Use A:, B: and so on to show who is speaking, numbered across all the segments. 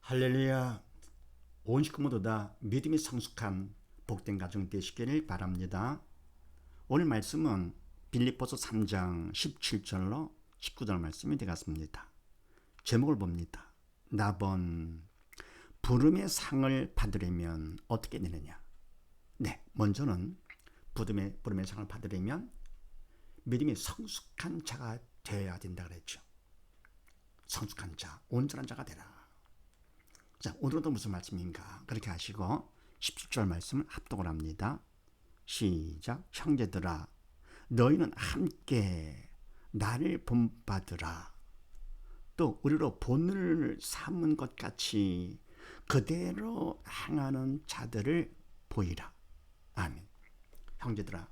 A: 할렐루야. 온 식구 모두 다 믿음이 성숙한 복된 가정 되시기를 바랍니다. 오늘 말씀은 빌립보서 3장 17절로 19절 말씀이 되겠습니다. 제목을 봅니다. 나번 부름의 상을 받으려면 어떻게 되느냐. 네, 먼저는 부름의 상을 받으려면 믿음이 성숙한 자가 되어야 된다 그랬죠. 성숙한 자, 온전한 자가 되라. 자, 오늘도 무슨 말씀인가? 그렇게 하시고 17절 말씀을 합독을 합니다. 시작. 형제들아, 너희는 함께 나를 본받으라. 또 우리로 본을 삼은 것 같이 그대로 행하는 자들을 보이라. 아멘. 형제들아,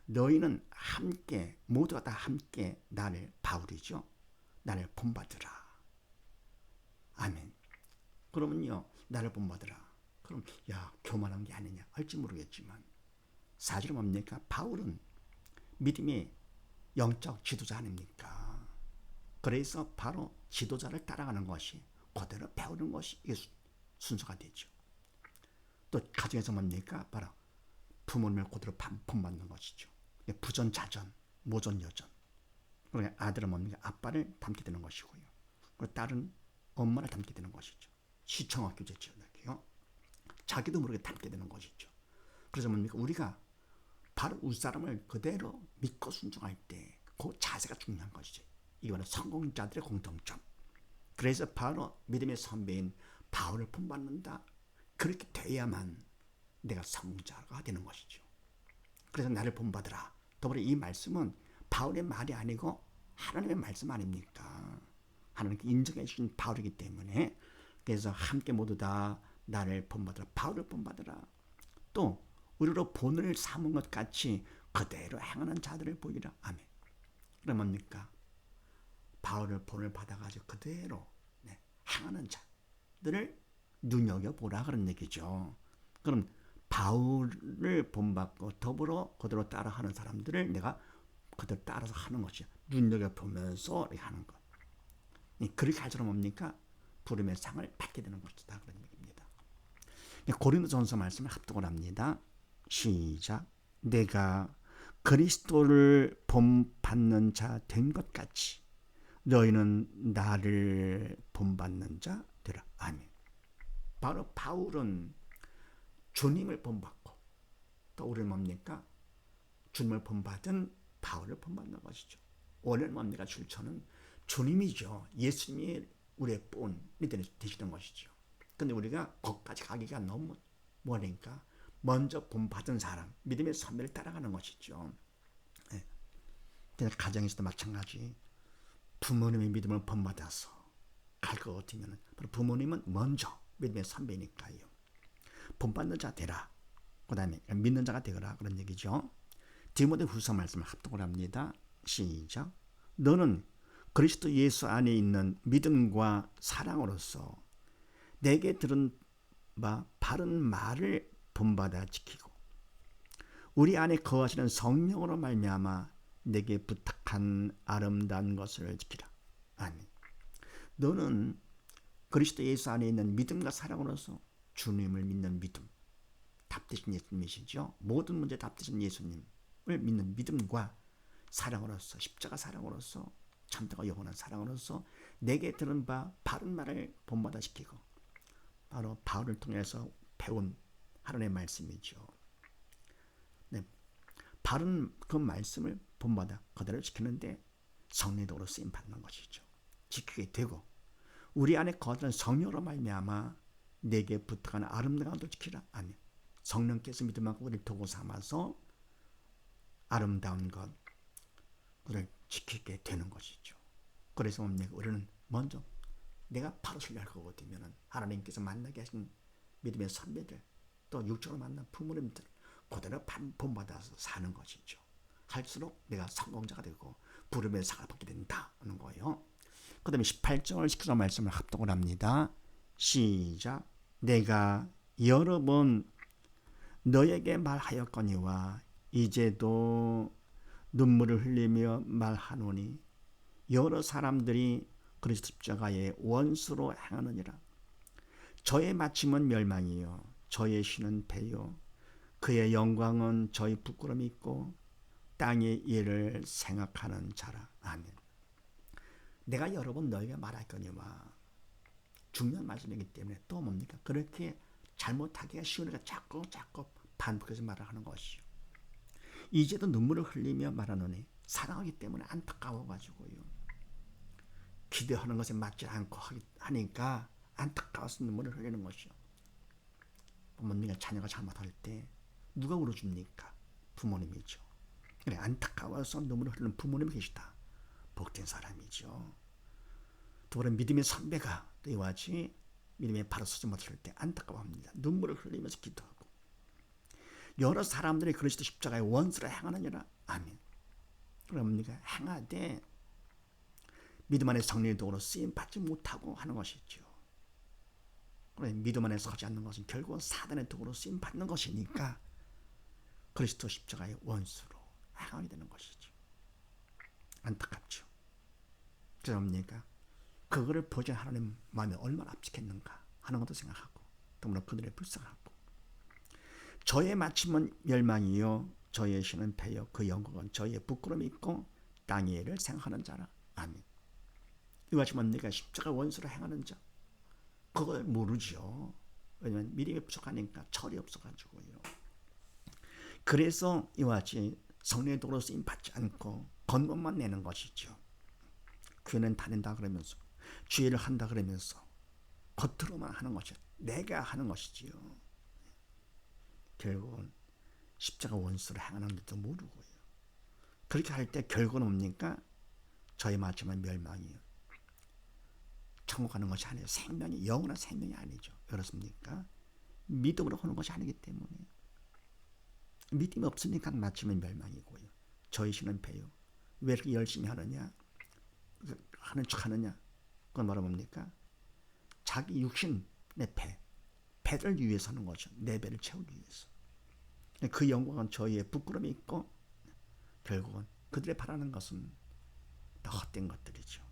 A: 너희는 함께, 모두가 다 함께 나를, 바울이죠, 나를 본받으라. 아멘. 그러면요, 나를 본받으라. 그럼 야, 교만한 게 아니냐 할지 모르겠지만 사실은 뭡니까? 바울은 믿음의 영적 지도자 아닙니까? 그래서 바로 지도자를 따라가는 것이, 그대로 배우는 것이 이게 순서가 되죠. 또 가정에서 뭡니까? 바로 부모님을 그대로 본받는 것이죠. 부전자전, 모전여전. 그러니까 아들은 뭡니까? 아빠를 닮게 되는 것이고요. 그리고 딸은 엄마를 닮게 되는 것이죠. 시청학 교제죠. 자기도 모르게 닮게 되는 것이죠. 그래서 뭡니까? 우리가 바로 윗사람을 그대로 믿고 순종할 때 그 자세가 중요한 것이죠. 이거는 성공자들의 공통점. 그래서 바로 믿음의 선배인 바울을 본받는다. 그렇게 돼야만 내가 성공자가 되는 것이죠. 그래서 나를 본받으라. 더불어 이 말씀은 바울의 말이 아니고 하나님의 말씀 아닙니까? 하나님께 인정해 주신 바울이기 때문에, 그래서 함께 모두 다 나를 본받으라. 바울을 본받으라. 또 우리로 본을 삼은 것 같이 그대로 행하는 자들을 보이라. 아멘. 그럼 뭡니까? 바울을 본을 받아가지고 그대로 행하는 자들을 눈여겨보라 그런 얘기죠. 그럼 바울을 본받고 더불어 그대로 따라하는 사람들을 내가 그대로 따라서 하는 것이 눈여겨보면서 하는 것. 그렇게 할수록 뭡니까? 부름의 상을 받게 되는 것이다 그런 얘기입니다. 고린도전서 말씀을 합독을 합니다. 시작. 내가 그리스도를 본받는 자 된 것 같이 너희는 나를 본받는 자 되라. 아멘. 바로 바울은 주님을 본받고, 또 우리는 뭡니까? 주님을 본받은 바울을 본받는 것이죠. 오늘 뭡니까? 출처는 주님이죠. 예수님이 우리의 본이 되시는 것이죠. 근데 우리가 거기까지 가기가 너무 머니까 먼저 본받은 사람, 믿음의 선배를 따라가는 것이죠. 가정에서도 마찬가지. 부모님의 믿음을 본받아서 갈 것 같으면 부모님은 먼저 믿음의 선배니까요. 본받는 자 되라. 그 다음에 믿는 자가 되거라 그런 얘기죠. 디모데후서 말씀을 합독을 합니다. 시작. 너는 그리스도 예수 안에 있는 믿음과 사랑으로서 내게 들은 바 바른 말을 본받아 지키고 우리 안에 거하시는 성령으로 말미암아 내게 부탁한 아름다운 것을 지키라. 아멘. 너는 그리스도 예수 안에 있는 믿음과 사랑으로서 주님을 믿는 믿음, 답되신 예수님이시죠. 모든 문제 답되신 예수님을 믿는 믿음과 사랑으로서, 십자가 사랑으로서, 참되고 영원한 사랑으로서 내게 들은 바 바른 말을 본받아 지키고, 바로 바울을 통해서 배운 하나님의 말씀이죠. 바른 그 말씀을 본받아 그대로 지키는데 성령으로 쓰임 받는 것이죠. 지키게 되고 우리 안에 거하는 성령으로 말미암아 내게 부탁하는 아름다운 것도 지키라. 아멘. 성령께서 믿음하고 우리를 도구 삼아서 아름다운 것을 지키게 되는 것이죠. 그래서 우리는 먼저 내가 바로 신뢰할 거고 되면 하나님께서 만나게 하신 믿음의 선배들, 또 육적으로 만난 부모님들 그대로 본받아서 사는 것이죠. 할수록 내가 성공자가 되고 부름의 상을 받게 된다는 거예요. 그 다음에 18절 19절 말씀을 합독을 합니다. 시작. 내가 여러 번 너에게 말하였거니와 이제도 눈물을 흘리며 말하노니 여러 사람들이 그리스도 십자가의 원수로 행하느니라. 저의 마침은 멸망이요 저의 신은 배요 그의 영광은 저의 부끄러움이 있고 땅의 일을 생각하는 자라. 아멘. 내가 여러 번 너에게 말할거니와 중요한 말씀이기 때문에 또 뭡니까? 그렇게 잘못하기가 쉬우니까 자꾸 반복해서 말하는 것이요. 이제도 눈물을 흘리며 말하노니 사랑하기 때문에 안타까워가지고요. 기대하는 것에 맞지 않고 하니까 안타까워서 눈물을 흘리는 것이요. 부모님과 자녀가 잘못할 때 누가 울어줍니까? 부모님이죠. 그래, 안타까워서 눈물을 흘리는 부모님이 계시다. 복된 사람이죠. 또 그런 믿음의 선배가 또 이와 같이 믿음에 바로 서지 못할 때 안타까워합니다. 눈물을 흘리면서 기도하고 여러 사람들이 그리스도 십자가의 원수를 행하느니라. 아멘. 그럽니까? 행하되 믿음 안에 성령의 도구로 쓰임 받지 못하고 하는 것이죠. 그래, 믿음 안에 서지 않는 것은 결국은 사단의 도구로 쓰임 받는 것이니까 그리스도 십자가의 원수로 행하게 되는 것이죠. 안타깝죠. 그럽니까? 그거를 보지 하나님 마음이 얼마나 압축했는가 하는 것도 생각하고 더불어 그들의 불쌍하고 저의 마침은 멸망이요 저의 신은 패요 그 영광은 저의 부끄러움이 있고 땅의 일을 생각하는 자라. 아멘. 이와 같이 뭡니까? 십자가 원수를 행하는 자 그걸 모르죠. 왜냐하면 믿음이 부족하니까 철이 없어가지고요. 그래서 이와 같이 성령의 도로 쓰임 받지 않고 겉멋만 내는 것이죠. 교회는 다닌다 그러면서 주의를 한다 그러면서 겉으로만 하는 것이죠. 내가 하는 것이지요. 결국은 십자가 원수를 행하는 것도 모르고요. 그렇게 할 때 결국은 뭡니까? 저희 마침은 멸망이요. 천국 가는 것이 아니에요. 생명이 영원한 생명이 아니죠. 그렇습니까? 믿음으로 하는 것이 아니기 때문에 믿음이 없으니까 마침은 멸망이고요. 저희 신은 배요. 왜 이렇게 열심히 하느냐? 하는 척 하느냐? 그건 뭐라 뭡니까? 자기 육신의 배를 위해서 하는 거죠. 내 배를 채우기 위해서. 그 영광은 저희의 부끄러움이 있고 결국은 그들의 바라는 것은 다 헛된 것들이죠.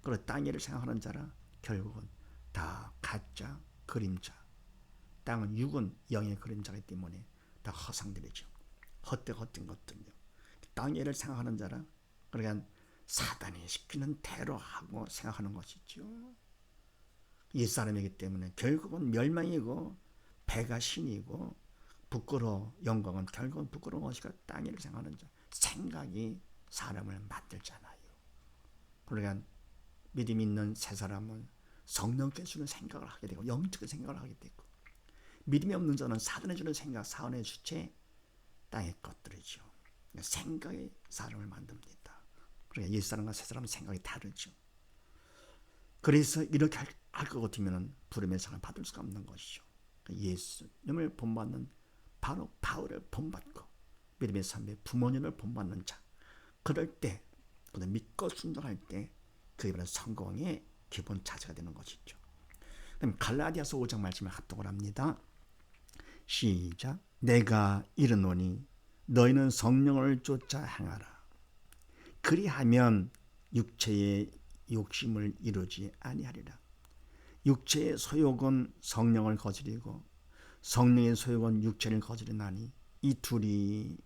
A: 그리고 땅 일을 생각하는 자라 결국은 다 가짜 그림자. 땅은 육은 영의 그림자이기 때문에 다 허상들이죠. 헛된 것들이요. 땅 일을 생각하는 자라 그러니까 사단이 시키는 대로 하고 생각하는 것이죠. 옛사람이기 때문에 결국은 멸망이고 배가 신이고 부끄러워 영광은 결국은 부끄러운 것이고 땅 일을 생각하는 자. 생각이 사람을 만들잖아요. 그러니까 믿음 있는 새 사람은 성령께 주는 생각을 하게 되고 영적인 생각을 하게 되고 믿음이 없는 자는 사단에 주는 생각 사원의 주체 땅의 것들이죠. 생각이 사람을 만듭니다. 그러니까 옛사람과 새사람은 생각이 다르죠. 그래서 이렇게 할 것 같으면 부름의 상을 받을 수가 없는 것이죠. 예수님을 본받는 바로 바울을 본받고 믿음의 선배 부모님을 본받는 자 그럴 때 그들 믿고 순종할 때 그에 바른 성공의 기본 자세가 되는 것이죠. 그럼 갈라디아서 5장 말씀을 합독을 합니다. 시작. 내가 이르노니 너희는 성령을 쫓아 행하라. 그리하면 육체의 욕심을 이루지 아니하리라. 육체의 소욕은 성령을 거스리고 성령의 소욕은 육체를 거스리나니 이 둘이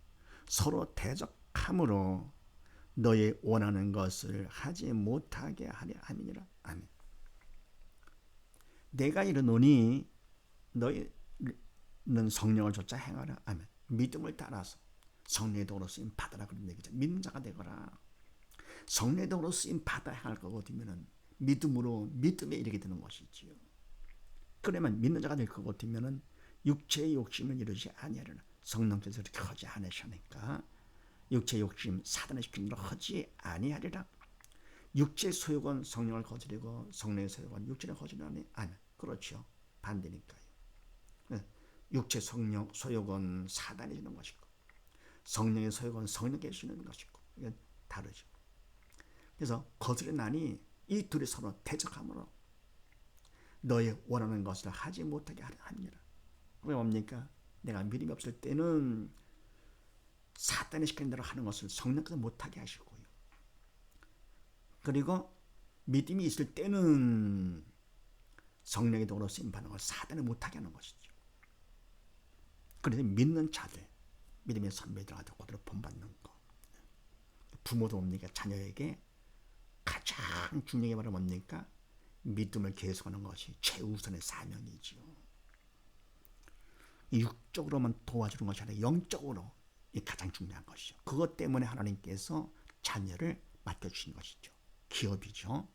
A: 서로 대적함으로 너의 원하는 것을 하지 못하게 하려 함이니라. 아멘. 내가 이르노니 너희는 성령을 쫓아 행하라. 아멘. 믿음을 따라서 성령의 도로 쓰임 받아라 그런 얘기죠. 믿는 자가 되거라. 성령의 도로 쓰임 받아 행할 거거든요. 믿음으로 믿음에 이르게 되는 것이지요. 그러면 믿는 자가 될 거거든요. 육체의 욕심을 이루지 아니하리라. 성령께서 그렇게 하지 않으시니까 육체의 욕심 사단의 시키는 대로 하지 아니하리라. 육체의 소욕은 성령을 거스리고 성령의 소욕은 육체를 거스리나니 아멘. 그렇죠. 반대니까요. 육체 성령 소욕은 사단이 주는 것이고 성령의 소욕은 성령께 주는 것이고 이게 다르죠. 그래서 거스리나니 이 둘이 서로 대적함으로 너의 원하는 것을 하지 못하게 합니다. 왜 뭡니까? 내가 믿음이 없을 때는 사단이 시키는 대로 하는 것을 성령께서 못하게 하시고요. 그리고 믿음이 있을 때는 성령의 도로 쓰임받는 걸 사단을 못하게 하는 것이죠. 그래서 믿는 자들, 믿음의 선배들한테 그대로 본받는 거. 부모도 뭡니까? 자녀에게 가장 중요한 게 바로 뭡니까? 믿음을 계속하는 것이 최우선의 사명이지요. 육적으로만 도와주는 것이 아니라 영적으로 가장 중요한 것이죠. 그것 때문에 하나님께서 자녀를 맡겨주신 것이죠. 기업이죠.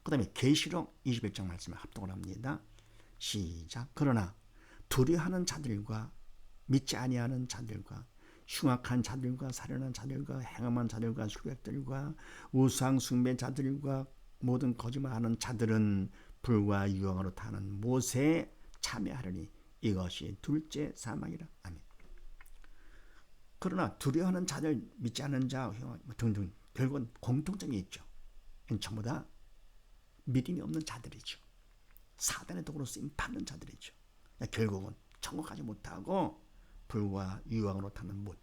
A: 그 다음에 계시록 21장 말씀에 합독을 합니다. 시작. 그러나 두려워하는 자들과 믿지 아니하는 자들과 흉악한 자들과 살인한 자들과 행음한 자들과 술객들과 우상 숭배 자들과 모든 거짓말하는 자들은 불과 유황으로 타는 못에 참여하려니 이것이 둘째 사망이라. 아멘. 그러나 두려워하는 자들, 믿지 않는 자 등등 결국은 공통점이 있죠. 전부 다 믿음이 없는 자들이죠. 사단의 도구로 쓰임 받는 자들이죠. 결국은 천국 가지 못하고 불과 유황으로 타는 못,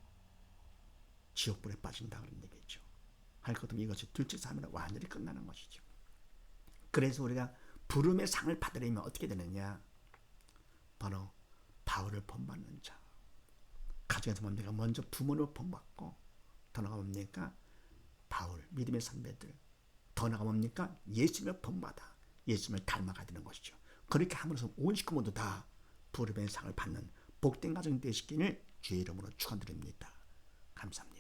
A: 지옥불에 빠진다 그런 얘기죠. 할 것 없으면 이것이 둘째 사망으로 완전히 끝나는 것이죠. 그래서 우리가 부름의 상을 받으려면 어떻게 되느냐? 바로 바울을 본받는 자. 가정에서 뭡니까? 먼저 부모를 본받고 더 나아가 뭡니까? 바울, 믿음의 선배들. 더 나아가 뭡니까? 예수님을 본받아 예수님을 닮아가야 되는 것이죠. 그렇게 함으로써 온 식구 모두 다 부름의 상을 받는 복된 가정 되시기를 주의 이름으로 축원드립니다. 감사합니다.